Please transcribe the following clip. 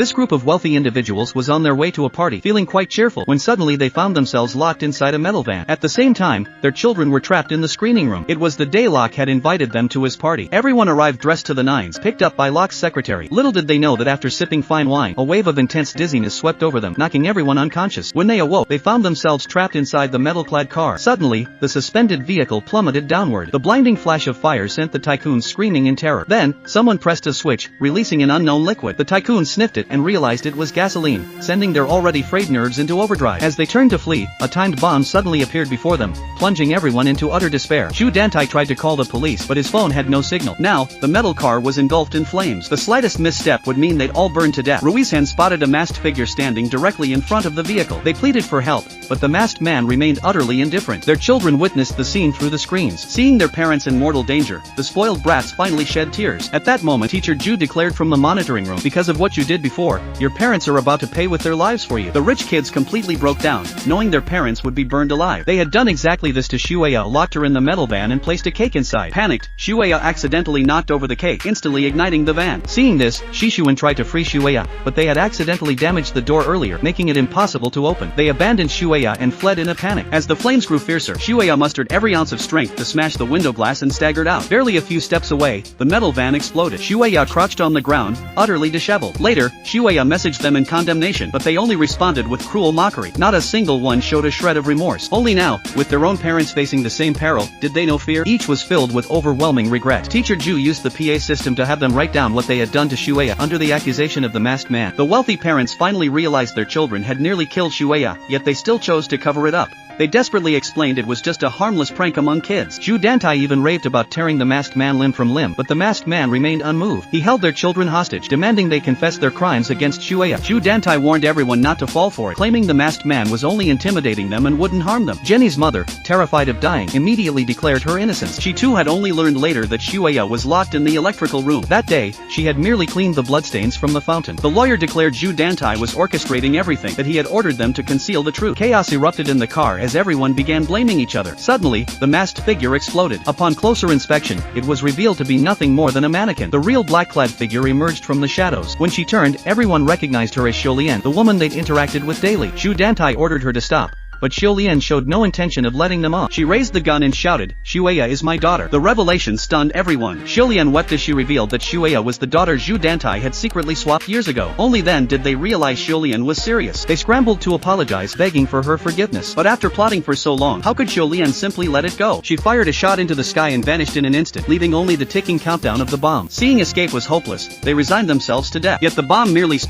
This group of wealthy individuals was on their way to a party, feeling quite cheerful, when suddenly they found themselves locked inside a metal van. At the same time, their children were trapped in the screening room. It was the day Locke had invited them to his party. Everyone arrived dressed to the nines, picked up by Locke's secretary. Little did they know that after sipping fine wine, a wave of intense dizziness swept over them, knocking everyone unconscious. When they awoke, they found themselves trapped inside the metal-clad car. Suddenly, the suspended vehicle plummeted downward. The blinding flash of fire sent the tycoons screaming in terror. Then, someone pressed a switch, releasing an unknown liquid. The tycoons sniffed it and realized it was gasoline, sending their already frayed nerves into overdrive. As they turned to flee, a timed bomb suddenly appeared before them, plunging everyone into utter despair. Zhu Dantai tried to call the police, but his phone had no signal. Now, the metal car was engulfed in flames. The slightest misstep would mean they'd all burn to death. Ruizhan spotted a masked figure standing directly in front of the vehicle. They pleaded for help, but the masked man remained utterly indifferent. Their children witnessed the scene through the screens. Seeing their parents in mortal danger, the spoiled brats finally shed tears. At that moment, Teacher Zhu declared from the monitoring room, "Because of what you did before, your parents are about to pay with their lives for you." The rich kids completely broke down, knowing their parents would be burned alive. They had done exactly this to Shueya, locked her in the metal van and placed a cake inside. Panicked, Shueya accidentally knocked over the cake, instantly igniting the van. Seeing this, Shishuan tried to free Shueya, but they had accidentally damaged the door earlier, making it impossible to open. They abandoned Shueya and fled in a panic. As the flames grew fiercer, Shueya mustered every ounce of strength to smash the window glass and staggered out. Barely a few steps away, the metal van exploded. Shueya crouched on the ground, utterly disheveled. Later, Shueya messaged them in condemnation, but they only responded with cruel mockery. Not a single one showed a shred of remorse. Only now, with their own parents facing the same peril, did they know fear? Each was filled with overwhelming regret. Teacher Zhu used the PA system to have them write down what they had done to Shueya under the accusation of the masked man. The wealthy parents finally realized their children had nearly killed Shueya, yet they still chose to cover it up. They desperately explained it was just a harmless prank among kids. Zhu Dantai even raved about tearing the masked man limb from limb, but the masked man remained unmoved. He held their children hostage, demanding they confess their crimes against Shueya. Zhu Dantai warned everyone not to fall for it, claiming the masked man was only intimidating them and wouldn't harm them. Jenny's mother, terrified of dying, immediately declared her innocence. She too had only learned later that Shueya was locked in the electrical room. That day, she had merely cleaned the bloodstains from the fountain. The lawyer declared Zhu Dantai was orchestrating everything, that he had ordered them to conceal the truth. Chaos erupted in the car as everyone began blaming each other. Suddenly, the masked figure exploded. Upon closer inspection, it was revealed to be nothing more than a mannequin. The real black-clad figure emerged from the shadows. When she turned, everyone recognized her as Xiulian, the woman they'd interacted with daily. Zhu Dantai ordered her to stop, but Xiulian showed no intention of letting them off. She raised the gun and shouted, "Shueya is my daughter." The revelation stunned everyone. Xiulian wept as she revealed that Shueya was the daughter Zhu Dantai had secretly swapped years ago. Only then did they realize Xiulian was serious. They scrambled to apologize, begging for her forgiveness. But after plotting for so long, how could Xiulian simply let it go? She fired a shot into the sky and vanished in an instant, leaving only the ticking countdown of the bomb. Seeing escape was hopeless, they resigned themselves to death. Yet the bomb merely sparked.